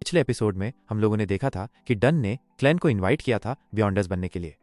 पिछले एपिसोड में हम लोगों ने देखा था कि डन ने क्लैन को इनवाइट किया था बियॉन्डर्स बनने के लिए,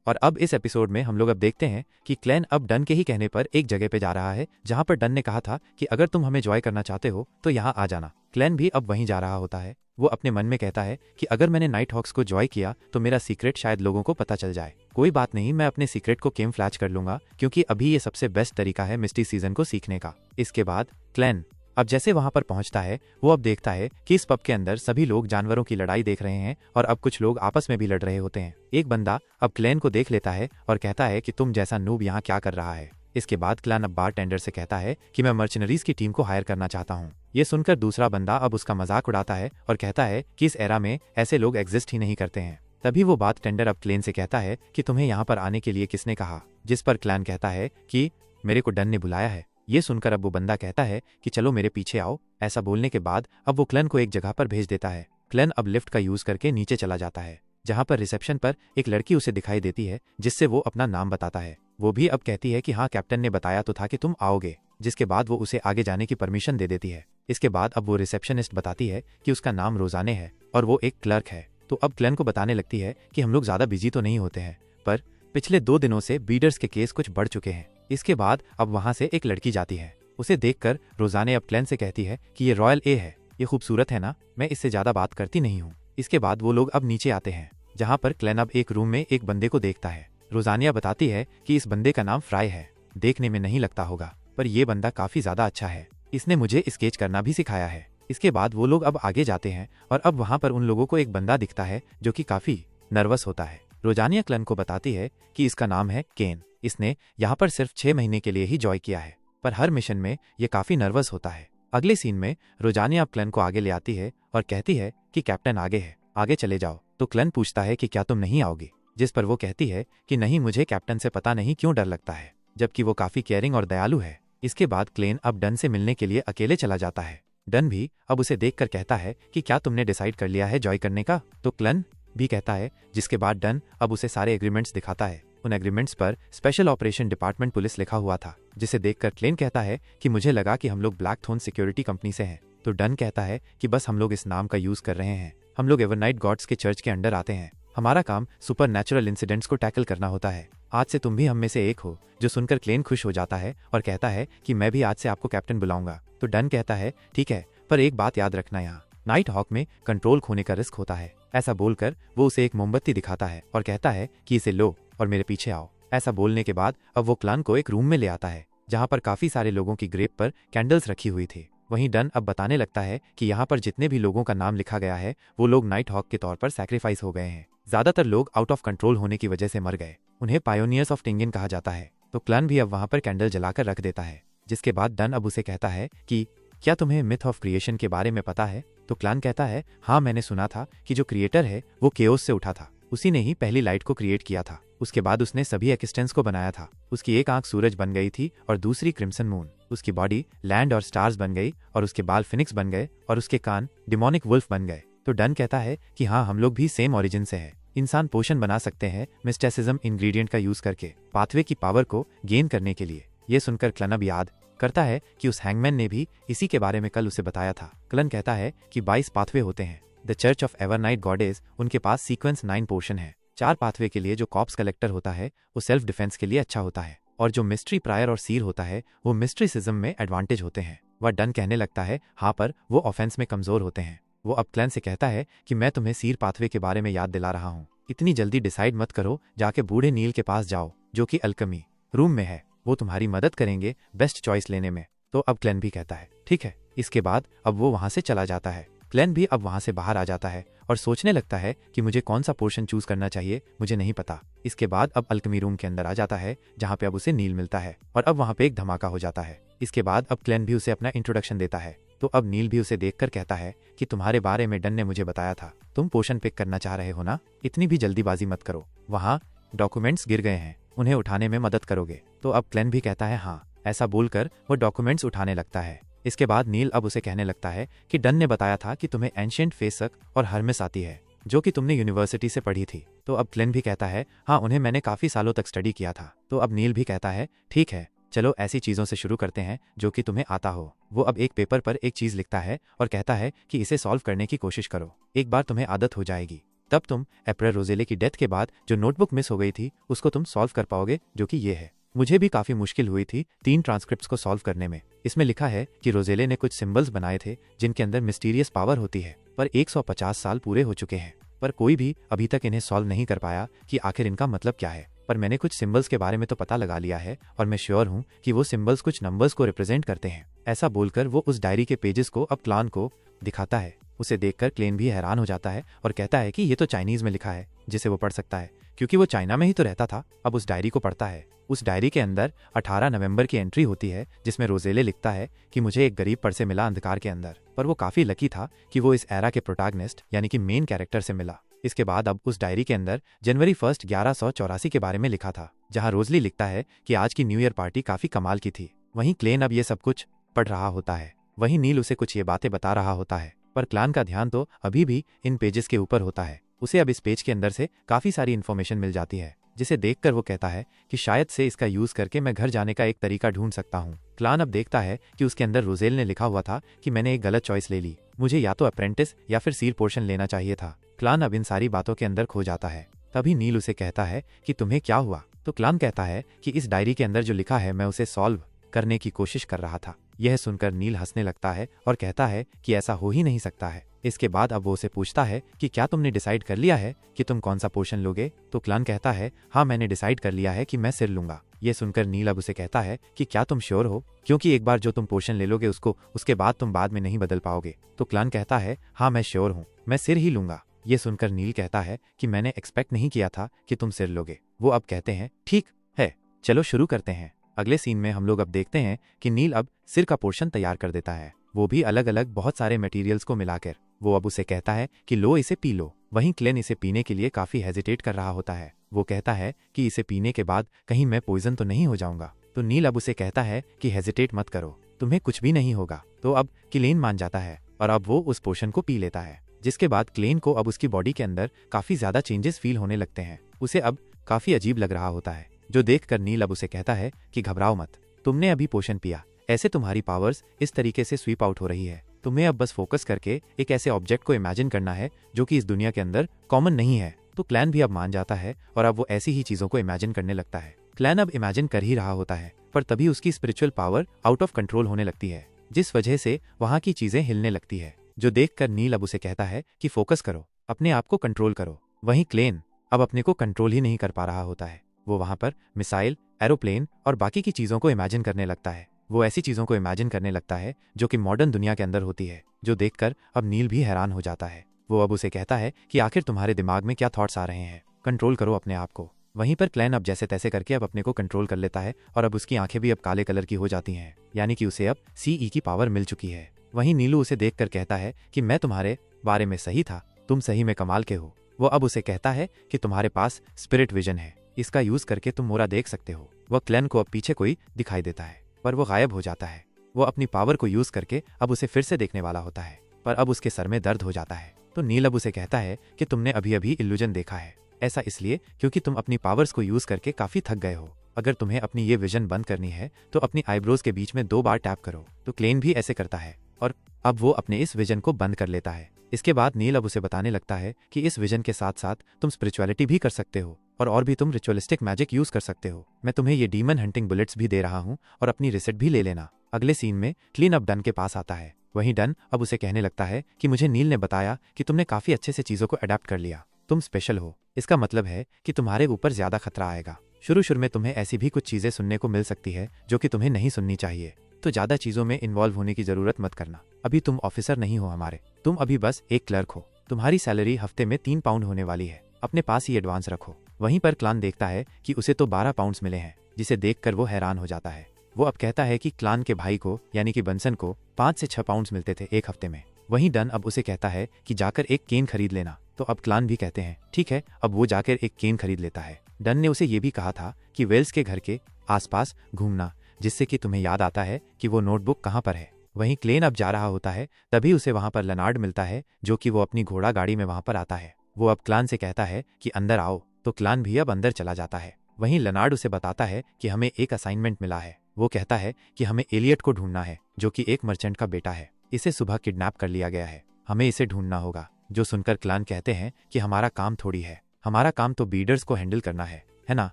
और अब इस एपिसोड में हम लोग अब देखते हैं कि क्लैन अब डन के ही कहने पर एक जगह पे जा रहा है जहां पर डन ने कहा था कि अगर तुम हमें जॉय करना चाहते हो तो यहाँ आ जाना। क्लैन भी अब वहीं जा रहा होता है। वो अपने मन में कहता है कि अगर मैंने नाइट हॉक्स को जॉय किया तो मेरा सीक्रेट शायद लोगों को पता चल जाए। कोई बात नहीं, मैं अपने सीक्रेट को कैमफ्लैज कर लूंगा क्योंकि अभी ये सबसे बेस्ट तरीका है मिस्टी सीजन को सीखने का। इसके बाद क्लैन अब जैसे वहां पर पहुंचता है वो अब देखता है कि इस पब के अंदर सभी लोग जानवरों की लड़ाई देख रहे हैं और अब कुछ लोग आपस में भी लड़ रहे होते हैं। एक बंदा अब क्लैन को देख लेता है और कहता है कि तुम जैसा नूब यहाँ क्या कर रहा है। इसके बाद क्लैन अब बारटेंडर से कहता है कि मैं मर्चेनरीज की टीम को हायर करना चाहता हूँ। ये सुनकर दूसरा बंदा अब उसका मजाक उड़ाता है और कहता है कि इस एरा में ऐसे लोग एग्जिस्ट ही नहीं करते हैं। तभी वो बारटेंडर अब क्लैन से कहता है कि तुम्हें यहाँ पर आने के लिए किसने कहा, जिस पर क्लैन कहता है कि मेरे को डन ने बुलाया है। ये सुनकर अब वो बंदा कहता है कि चलो मेरे पीछे आओ। ऐसा बोलने के बाद अब वो क्लैन को एक जगह पर भेज देता है। क्लैन अब लिफ्ट का यूज करके नीचे चला जाता है जहां पर रिसेप्शन पर एक लड़की उसे दिखाई देती है जिससे वो अपना नाम बताता है। वो भी अब कहती है कि हाँ, कैप्टन ने बताया तो था कि तुम आओगे, जिसके बाद वो उसे आगे जाने की परमिशन दे देती है। इसके बाद अब वो रिसेप्शनिस्ट बताती है कि उसका नाम रोजाने है और वो एक क्लर्क है। तो अब क्लैन को बताने लगती है कि हम लोग ज्यादा बिजी तो नहीं होते हैं, पर पिछले 2 दिनों से बीडर्स के केस कुछ बढ़ चुके हैं। इसके बाद अब वहां से एक लड़की जाती है। उसे देखकर रोजाने अब क्लैन से कहती है कि ये रॉयल ए है, ये खूबसूरत है ना, मैं इससे ज्यादा बात करती नहीं हूँ। इसके बाद वो लोग अब नीचे आते हैं जहाँ पर क्लैन अब एक रूम में एक बंदे को देखता है। रोजानिया बताती है कि इस बंदे का नाम फ्राई है। देखने में नहीं लगता होगा पर यह बंदा काफी ज्यादा अच्छा है, इसने मुझे स्केच करना भी सिखाया है। इसके बाद वो लोग अब आगे जाते हैं और अब वहां पर उन लोगों को एक बंदा दिखता है जो कि काफी नर्वस होता है। रोजानिया क्लैन को बताती है कि इसका नाम है केन। इसने यहाँ पर सिर्फ 6 महीने के लिए ही जॉय किया है, पर हर मिशन में ये काफी नर्वस होता है। अगले सीन में रोजानिया अब क्लैन को आगे ले आती है और कहती है कि कैप्टन आगे है, आगे चले जाओ। तो क्लैन पूछता है कि क्या तुम नहीं आओगी, जिस पर वो कहती है कि नहीं, मुझे कैप्टन से पता नहीं क्यों डर लगता है, जबकि वो काफी केयरिंग और दयालु है। इसके बाद क्लैन अब डन से मिलने के लिए अकेले चला जाता है। डन भी अब उसे देखकर कहता है कि क्या तुमने डिसाइड कर लिया है जॉय करने का। तो क्लैन भी कहता है, जिसके बाद डन अब उसे सारे एग्रीमेंट्स दिखाता है। उन एग्रीमेंट्स पर स्पेशल ऑपरेशन डिपार्टमेंट पुलिस लिखा हुआ था, जिसे देखकर क्लैन कहता है कि मुझे लगा कि हम लोग ब्लैकथोर्न सिक्योरिटी कंपनी से हैं। तो डन कहता है कि बस हम लोग इस नाम का यूज कर रहे हैं, हम लोग एवरनाइट गॉड्स के चर्च के अंडर आते हैं, हमारा काम सुपर नेचुरल इंसिडेंट्स को टैकल करना होता है। आज से तुम भी हम में से एक हो। जो सुनकर क्लैन खुश हो जाता है और कहता है कि मैं भी आज से आपको कैप्टन बुलाऊंगा। तो डन कहता है ठीक है, पर एक बात याद रखना, यहाँ नाइट हॉक में कंट्रोल खोने का रिस्क होता है। ऐसा बोलकर वो उसे एक मोमबत्ती दिखाता है और कहता है कि इसे लो और मेरे पीछे आओ। ऐसा बोलने के बाद अब वो क्लैन को एक रूम में ले आता है जहाँ पर काफी सारे लोगों की ग्रेव पर कैंडल्स रखी हुई थी। वहीं डन अब बताने लगता है कि यहाँ पर जितने भी लोगों का नाम लिखा गया है वो लोग नाइट हॉक के तौर पर सैक्रिफाइस हो गए हैं। ज्यादातर लोग आउट ऑफ कंट्रोल होने की वजह से मर गए। उन्हें पायोनियर्स ऑफ टिंगिन कहा जाता है। तो क्लैन भी अब वहां पर कैंडल जलाकर रख देता है, जिसके बाद डन अब उसे कहता है कि क्या तुम्हें मिथ ऑफ क्रिएशन के बारे में पता है। तो क्लैन कहता है, हाँ, मैंने सुना था कि जो क्रिएटर है वो केओस से उठा था, उसी ने ही पहली लाइट को क्रिएट किया था। उसके बाद उसने सभी एक्सटेंस को बनाया था। उसकी एक आंख सूरज बन गई थी और दूसरी क्रिम्सन मून। उसकी बॉडी लैंड और स्टार्स बन गई और उसके बाल फिनिक्स बन गए और उसके कान डिमोनिक वुल्फ बन गए। तो डन कहता है कि हाँ, हम लोग भी सेम ओरिजिन से है। इंसान पोशन बना सकते हैं मिस्टिसिज्म इंग्रेडिएंट का यूज करके पाथवे की पावर को गेन करने के लिए। ये सुनकर क्लैन अब याद करता है कि उस हैंगमैन ने भी इसी के बारे में कल उसे बताया था। क्लैन कहता है कि 22 पाथवे होते हैं। The church of Evernight goddess, उनके पास सीक्वेंस 9 पोर्शन है। 4 पाथवे के लिए जो कॉप्स कलेक्टर होता है वो सेल्फ डिफेंस के लिए अच्छा होता है, और जो मिस्ट्री प्रायर और सीर होता है वो मिस्ट्रिसिज्म में एडवांटेज होते हैं। वह डन कहने लगता है हाँ, पर वो ऑफेंस में कमजोर होते हैं। वो अब क्लैन से कहता है कि मैं तुम्हें सीर पाथवे के बारे में याद दिला रहा हूँ। इतनी जल्दी डिसाइड मत करो, जाके बूढ़े नील के पास जाओ जो कि अल्केमी रूम में है, वो तुम्हारी मदद करेंगे बेस्ट चॉइस लेने में। तो अब क्लैन भी कहता है ठीक है। इसके बाद अब वो वहां से चला जाता है। क्लैन भी अब वहां से बाहर आ जाता है और सोचने लगता है कि मुझे कौन सा पोर्शन चूज करना चाहिए, मुझे नहीं पता। इसके बाद अब अल्केमी रूम के अंदर आ जाता है जहाँ पे अब उसे नील मिलता है और अब वहां पे एक धमाका हो जाता है। इसके बाद अब क्लैन भी उसे अपना इंट्रोडक्शन देता है। तो अब नील भी उसे देखकर कहता है कि तुम्हारे बारे में डन ने मुझे बताया था, तुम पोशन पिक करना चाह रहे हो ना, इतनी भी जल्दीबाजी मत करो, वहाँ डॉक्यूमेंट्स गिर गए हैं, उन्हें उठाने में मदद करोगे। तो अब क्लैन भी कहता है हाँ। ऐसा बोलकर वो डॉक्यूमेंट्स उठाने लगता है। इसके बाद नील अब उसे कहने लगता है कि डन ने बताया था कि तुम्हें एंशिएंट फेसक और हर्मिस आती है, जो कि तुमने यूनिवर्सिटी से पढ़ी थी। तो अब क्लैन भी कहता है हाँ, उन्हें मैंने काफी सालों तक स्टडी किया था। तो अब नील भी कहता है ठीक है, चलो ऐसी चीज़ों से शुरू करते हैं जो कि तुम्हें आता हो। वो अब एक पेपर पर एक चीज़ लिखता है और कहता है कि इसे सॉल्व करने की कोशिश करो, एक बार तुम्हें आदत हो जाएगी, तब तुम एप्रल रोजेले की डेथ के बाद जो नोटबुक मिस हो गई थी उसको तुम सॉल्व कर पाओगे, जो कि ये है। मुझे भी काफ़ी मुश्किल हुई थी 3 ट्रांसक्रिप्ट्स को सॉल्व करने में। इसमें लिखा है कि रोजेले ने कुछ सिंबल्स बनाए थे जिनके अंदर मिस्टीरियस पावर होती है, पर 150 साल पूरे हो चुके हैं, पर कोई भी अभी तक इन्हें सॉल्व नहीं कर पाया कि आखिर इनका मतलब क्या है। पर मैंने कुछ सिंबल्स के बारे में तो पता लगा लिया है और मैं श्योर हूँ कि वो सिंबल्स कुछ नंबर्स को रिप्रेजेंट करते हैं। ऐसा बोलकर वो उस डायरी के पेजेस को अब क्लान को दिखाता है। उसे देखकर क्लेन भी हैरान हो जाता है और कहता है कि ये तो चाइनीज में लिखा है जिसे वो पढ़ सकता है, क्योंकि वो चाइना में ही तो रहता था। अब उस डायरी को पढ़ता है। उस डायरी के अंदर 18 नवंबर की एंट्री होती है जिसमें रोजेले लिखता है कि मुझे एक गरीब पर्स से मिला अंधकार के अंदर, पर वो काफी लकी था कि वो इस एरा के प्रोटैगनिस्ट यानी कि मेन कैरेक्टर से मिला। इसके बाद अब उस डायरी के अंदर जनवरी 1 1184 के बारे में लिखा था, जहां रोजली लिखता है कि आज की न्यू ईयर पार्टी काफी कमाल की थी। वहीं क्लेन अब ये सब कुछ पढ़ रहा होता है। वहीं नील उसे कुछ ये बातें बता रहा होता है, पर क्लान का ध्यान तो अभी भी इन पेजेस के ऊपर होता है। उसे अब इस पेज के अंदर से काफी सारी इन्फॉर्मेशन मिल जाती है, जिसे देखकर वो कहता है कि शायद से इसका यूज करके मैं घर जाने का एक तरीका ढूंढ सकता हूँ। क्लान अब देखता है कि उसके अंदर रोजेल ने लिखा हुआ था कि मैंने एक गलत चॉइस ले ली, मुझे या तो अप्रेंटिस या फिर सीर पोर्शन लेना चाहिए था। क्लान अब इन सारी बातों के अंदर खो जाता है। तभी नील उसे कहता है कि तुम्हें क्या हुआ, तो क्लान कहता है कि इस डायरी के अंदर जो लिखा है मैं उसे सॉल्व करने की कोशिश कर रहा था। यह सुनकर नील हंसने लगता है और कहता है कि ऐसा हो ही नहीं सकता है। इसके बाद अब वो उसे पूछता है कि क्या तुमने डिसाइड कर लिया है कि तुम कौन सा पोर्शन लोगे, तो क्लान कहता है हाँ मैंने डिसाइड कर लिया है कि मैं सिर लूंगा। ये सुनकर नील अब उसे कहता है कि क्या तुम श्योर हो, क्योंकि एक बार जो तुम पोर्शन ले लोगे उसके बाद तुम बाद में नहीं बदल पाओगे। तो क्लान कहता है हाँ मैं श्योर हूँ, मैं सिर ही लूंगा। ये सुनकर नील कहता है कि मैंने एक्सपेक्ट नहीं किया था कि तुम सिर लोगे। वो अब कहते हैं ठीक है, चलो शुरू करते हैं। अगले सीन में हम लोग अब देखते हैं कि नील अब सिर का पोर्शन तैयार कर देता है, वो भी अलग अलग बहुत सारे मटेरियल्स को मिलाकर। वो अब उसे कहता है कि लो इसे पी लो। वहीं क्लेन इसे पीने के लिए काफी हेजिटेट कर रहा होता है। वो कहता है कि इसे पीने के बाद कहीं मैं पॉइजन तो नहीं हो जाऊंगा। तो नील अब उसे कहता है कि हेजिटेट मत करो, तुम्हें कुछ भी नहीं होगा। तो अब क्लेन मान जाता है और अब वो उस पोर्शन को पी लेता है, जिसके बाद क्लेन को अब उसकी बॉडी के अंदर काफी ज्यादा चेंजेस फील होने लगते हैं। उसे अब काफी अजीब लग रहा होता है, जो देखकर नील अब उसे कहता है कि घबराओ मत, तुमने अभी पोशन पिया, ऐसे तुम्हारी पावर्स इस तरीके से स्वीप आउट हो रही है। तुम्हें अब बस फोकस करके एक ऐसे ऑब्जेक्ट को इमेजिन करना है जो कि इस दुनिया के अंदर कॉमन नहीं है। तो क्लैन भी अब मान जाता है और अब वो ऐसी ही चीजों को इमेजिन करने लगता है। क्लैन अब इमेजिन कर ही रहा होता है, पर तभी उसकी spiritual power out of control होने लगती है, जिस वजह से वहां की चीजें हिलने लगती है, जो देखकर नील अब उसे कहता है कि फोकस करो, अपने आप को कंट्रोल करो। वहीं क्लेन अब अपने को कंट्रोल ही नहीं कर पा रहा होता है। वो वहां पर मिसाइल, एरोप्लेन और बाकी की चीजों को इमेजिन करने लगता है। वो ऐसी चीजों को इमेजिन करने लगता है जो कि मॉडर्न दुनिया के अंदर होती है, जो देखकर अब नील भी हैरान हो जाता है। वो अब उसे कहता है कि आखिर तुम्हारे दिमाग में क्या थॉट्स आ रहे हैं, कंट्रोल करो अपने आप को। वहीं पर क्लैन अब जैसे तैसे करके अब अपने को कंट्रोल कर लेता है और अब उसकी आंखें भी अब काले कलर की हो जाती हैं, यानी कि उसे अब सीई की पावर मिल चुकी है। वहीं नीलू उसे देखकर कहता है कि मैं तुम्हारे बारे में सही था, तुम सही में कमाल के हो। वो अब उसे कहता है कि तुम्हारे पास स्पिरिट विजन है, इसका यूज करके तुम मोरा देख सकते हो। वह क्लैन को अब पीछे कोई दिखाई देता है, पर वो गायब हो जाता है। वो अपनी पावर को यूज करके अब उसे फिर से देखने वाला होता है, पर अब उसके सर में दर्द हो जाता है। तो नील अब उसे कहता है कि तुमने अभी अभी इल्यूजन देखा है, ऐसा इसलिए क्योंकि तुम अपनी पावर्स को यूज करके काफी थक गए हो। अगर तुम्हें अपनी ये विजन बंद करनी है तो अपनी आईब्रोज के बीच में 2 बार टैप करो। तो क्लेन भी ऐसे करता है और अब वो अपने इस विजन को बंद कर लेता है। इसके बाद नील अब उसे बताने लगता है कि इस विजन के साथ साथ तुम स्पिरिचुअलिटी भी कर सकते हो और भी तुम रिचुअलिस्टिक मैजिक यूज कर सकते हो। मैं तुम्हें ये डीमन हंटिंग बुलेट्स भी दे रहा हूँ और अपनी रिसेट भी ले लेना। अगले सीन में क्लीन अब डन के पास आता है। वहीं डन अब उसे कहने लगता है कि मुझे नील ने बताया कि तुमने काफी अच्छे से चीजों को अडेप्ट कर लिया, तुम स्पेशल हो, इसका मतलब है कि तुम्हारे ऊपर ज्यादा खतरा आएगा। शुरू में तुम्हें ऐसी भी कुछ चीजें सुनने को मिल सकती है जो कि तुम्हें नहीं सुननी चाहिए, तो ज्यादा चीजों में इन्वॉल्व होने की जरूरत मत करना। अभी तुम ऑफिसर नहीं हो हमारे, तुम अभी बस एक क्लर्क हो। तुम्हारी सैलरी हफ्ते में 3 पाउंड होने वाली है, अपने पास ही एडवांस रखो। वहीं पर क्लान देखता है कि उसे तो 12 पाउंड्स मिले हैं, जिसे देखकर वो हैरान हो जाता है। वो अब कहता है कि क्लान के भाई को यानी कि बंसन को 5 से 6 पाउंड्स मिलते थे एक हफ्ते में। वहीं डन अब उसे कहता है कि जाकर एक केन खरीद लेना। तो अब क्लान भी कहते हैं ठीक है, अब वो जाकर एक केन खरीद लेता है। डन ने उसे ये भी कहा था कि वेल्स के घर के आसपास घूमना, जिससे कि तुम्हें याद आता है कि वो नोटबुक कहाँ पर है। वहीं क्लेन अब जा रहा होता है, तभी उसे वहां पर लेनार्ड मिलता है, जो कि वो अपनी घोड़ा गाड़ी में वहां पर आता है। वो अब क्लान से कहता है कि अंदर आओ, तो क्लान भी अब अंदर चला जाता है। वहीं लेनार्ड उसे बताता है कि हमें एक असाइनमेंट मिला है, वो कहता है कि हमें एलियट को ढूंढना है, जो कि एक मर्चेंट का बेटा है। इसे सुबह किडनैप कर लिया गया है, हमें इसे ढूंढना होगा। जो सुनकर क्लैन कहते हैं कि हमारा काम थोड़ी है, हमारा काम तो बीडर्स को हैंडल करना है ना।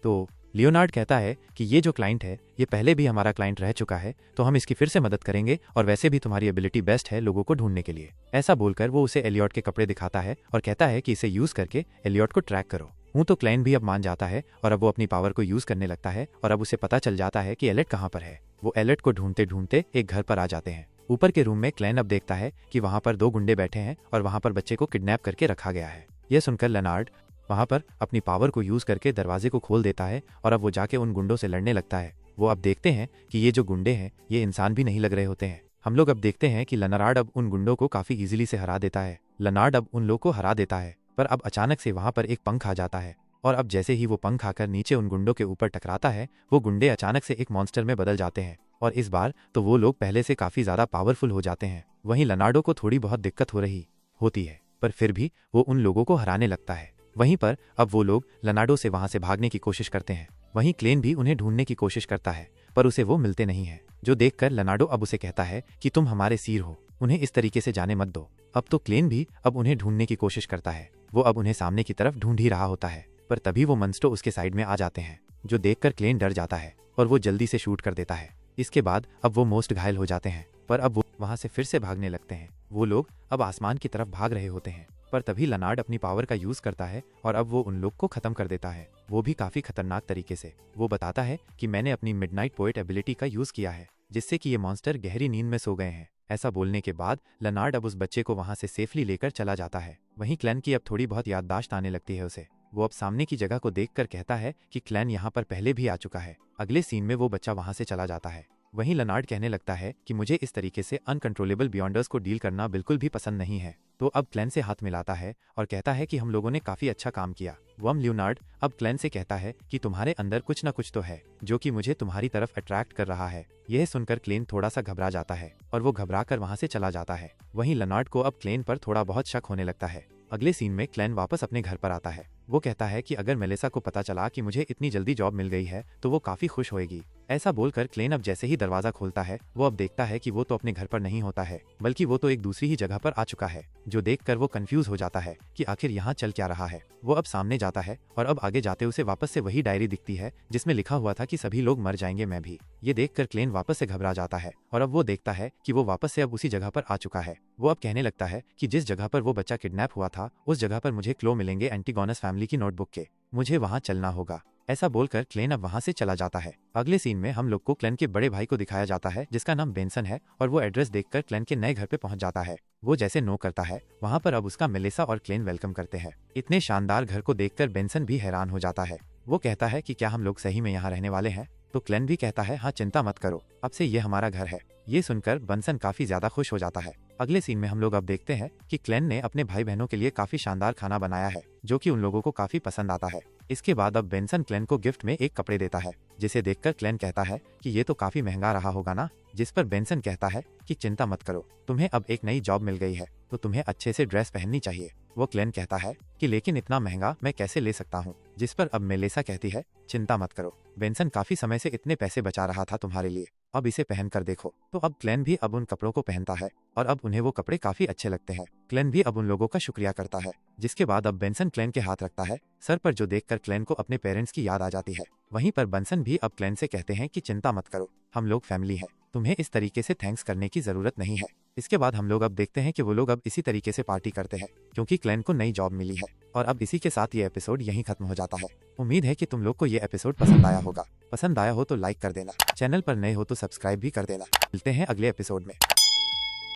तो लियोनार्ड कहता है कि ये जो क्लाइंट है ये पहले भी हमारा क्लाइंट रह चुका है, तो हम इसकी फिर से मदद करेंगे, और वैसे भी तुम्हारी एबिलिटी बेस्ट है लोगों को ढूंढने के लिए। ऐसा बोलकर वो उसे एलियट के कपड़े दिखाता है और कहता है कि इसे यूज करके एलियट को ट्रैक करो। तो क्लैन भी अब मान जाता है और अब वो अपनी पावर को यूज करने लगता है, और अब उसे पता चल जाता है कि एलियट कहाँ पर है। वो एलियट को ढूंढते ढूंढते एक घर पर आ जाते हैं। ऊपर के रूम में क्लैन अब देखता है कि वहां पर 2 गुंडे बैठे हैं और वहां पर बच्चे को किडनैप करके रखा गया है। यह सुनकर लेनार्ड वहां पर अपनी पावर को यूज करके दरवाजे को खोल देता है और अब वो जाके उन गुंडों से लड़ने लगता है। वो अब देखते हैं कि ये जो गुंडे हैं ये इंसान भी नहीं लग रहे होते हैं। हम लोग अब देखते हैं कि लेनार्ड अब उन गुंडों को काफी इजीली से हरा देता है। लेनार्ड अब उन लोग को हरा देता है, पर अब अचानक से वहां पर एक पंख आ जाता है, और अब जैसे ही वो पंख आकर नीचे उन गुंडों के ऊपर टकराता है, वो गुंडे अचानक से एक मॉन्स्टर में बदल जाते हैं, और इस बार तो वो लोग पहले से काफी ज्यादा पावरफुल हो जाते हैं। वहीं लेनार्डो को थोड़ी बहुत दिक्कत हो रही होती है, पर फिर भी वो उन लोगों को हराने लगता है। वहीं पर अब वो लोग लेनार्डो से वहां से भागने की कोशिश करते हैं। वहीं क्लेन भी उन्हें ढूंढने की कोशिश करता है, पर उसे वो मिलते नहीं है। जो देखकर लेनार्डो अब उसे कहता है कि तुम हमारे सिर हो, उन्हें इस तरीके से जाने मत दो। अब तो क्लेन भी अब उन्हें ढूंढने की कोशिश करता है। वो अब उन्हें सामने की तरफ ढूंढ ही रहा होता है, पर तभी वो मंस्टो उसके साइड में आ जाते हैं, जो देखकर क्लेन डर जाता है और वो जल्दी से शूट कर देता है। इसके बाद अब वो मोस्ट घायल हो जाते हैं, पर अब वो वहां से फिर से भागने लगते हैं। वो लोग अब आसमान की तरफ भाग रहे होते हैं, पर तभी लेनार्ड अपनी पावर का यूज करता है और अब वो उन लोग को खत्म कर देता है, वो भी काफी खतरनाक तरीके से। वो बताता है कि मैंने अपनी मिडनाइट पोएट एबिलिटी का यूज किया है, जिससे कि ये मॉन्स्टर गहरी नींद में सो गए हैं। ऐसा बोलने के बाद लेनार्ड अब उस बच्चे को वहां से सेफली लेकर चला जाता है। वहीं क्लैन की अब थोड़ी बहुत याददाश्त आने लगती है उसे। वो अब सामने की जगह को देखकर कहता है कि क्लैन यहाँ पर पहले भी आ चुका है। अगले सीन में वो बच्चा वहां से चला जाता है। वहीं लेनार्ड कहने लगता है कि मुझे इस तरीके से अनकंट्रोलेबल बियॉन्डर्स को डील करना बिल्कुल भी पसंद नहीं है। तो अब क्लैन से हाथ मिलाता है और कहता है कि हम लोगों ने काफी अच्छा काम किया। लियोनार्ड अब क्लैन से कहता है कि तुम्हारे अंदर कुछ न कुछ तो है जो कि मुझे तुम्हारी तरफ अट्रैक्ट कर रहा है। यह सुनकर क्लेन थोड़ा सा घबरा जाता है और वो घबरा कर वहां से चला जाता है। वहीं लेनार्ड को अब क्लेन पर थोड़ा बहुत शक होने लगता है। अगले सीन में क्लैन वापस अपने घर पर आता है। वो कहता है कि अगर मेलिसा को पता चला कि मुझे इतनी जल्दी जॉब मिल गई है तो वो काफी खुश होएगी। ऐसा बोलकर क्लेन अब जैसे ही दरवाजा खोलता है, वो अब देखता है कि वो तो अपने घर पर नहीं होता है, बल्कि वो तो एक दूसरी ही जगह पर आ चुका है। जो देखकर वो कंफ्यूज हो जाता है कि आखिर यहाँ चल क्या रहा है। वो अब सामने जाता है और अब आगे जाते उसे वापस से वही डायरी दिखती है जिसमें लिखा हुआ था कि सभी लोग मर जाएंगे, मैं भी। ये देखकर क्लेन वापस से घबरा जाता है और अब वो देखता है कि वो वापस से अब उसी जगह पर आ चुका है। वो अब कहने लगता है कि जिस जगह पर वो बच्चा किडनैप हुआ था उस जगह पर मुझे क्लो मिलेंगे एंटीगोनस फैमिली की नोटबुक के, मुझे वहां चलना होगा। ऐसा बोलकर क्लेन अब वहां से चला जाता है। अगले सीन में हम लोग को क्लेन के बड़े भाई को दिखाया जाता है जिसका नाम बेंसन है, और वो एड्रेस देखकर क्लेन के नए घर पे पहुंच जाता है। वो जैसे नो करता है वहां पर अब उसका मेलिसा और क्लेन वेलकम करते हैं। इतने शानदार घर को देखकर बेंसन भी हैरान हो जाता है। वो कहता है कि क्या हम लोग सही में यहाँ रहने वाले हैं? तो क्लेन भी कहता है हाँ चिंता मत करो, अब से ये हमारा घर है। ये सुनकर बेंसन काफी ज्यादा खुश हो जाता है। अगले सीन में हम लोग अब देखते हैं कि क्लेन ने अपने भाई बहनों के लिए काफी शानदार खाना बनाया है जो कि उन लोगों को काफी पसंद आता है। इसके बाद अब बेंसन क्लेन को गिफ्ट में एक कपड़े देता है, जिसे देखकर क्लेन कहता है कि ये तो काफी महंगा रहा होगा ना। जिस पर बेंसन कहता है कि चिंता मत करो, तुम्हें अब एक नई जॉब मिल गई है तो तुम्हें अच्छे से ड्रेस पहननी चाहिए। वो क्लेन कहता है कि लेकिन इतना महंगा मैं कैसे ले सकता हूँ? जिस पर अब मेलिसा कहती है चिंता मत करो, बेंसन काफी समय से इतने पैसे बचा रहा था तुम्हारे लिए, अब इसे पहन कर देखो। तो अब क्लेन भी अब उन कपड़ों को पहनता है और अब उन्हें वो कपड़े काफी अच्छे लगते हैं। क्लेन भी अब उन लोगों का शुक्रिया करता है। जिसके बाद अब बेंसन क्लेन के हाथ रखता है सर पर, जो देखकर क्लेन को अपने पेरेंट्स की याद आ जाती है। वहीं पर बेंसन भी अब क्लेन से कहते हैं कि चिंता मत करो, हम लोग फैमिली हैं, तुम्हें इस तरीके से थैंक्स करने की जरूरत नहीं है। इसके बाद हम लोग अब देखते हैं कि वो लोग अब इसी तरीके से पार्टी करते हैं क्योंकि क्लेन को नई जॉब मिली है। और अब इसी के साथ ये एपिसोड यहीं खत्म हो जाता है। उम्मीद है कि तुम लोग को ये एपिसोड पसंद आया होगा। पसंद आया हो तो लाइक कर देना, चैनल पर नए हो तो सब्सक्राइब भी कर देना। मिलते हैं अगले एपिसोड में।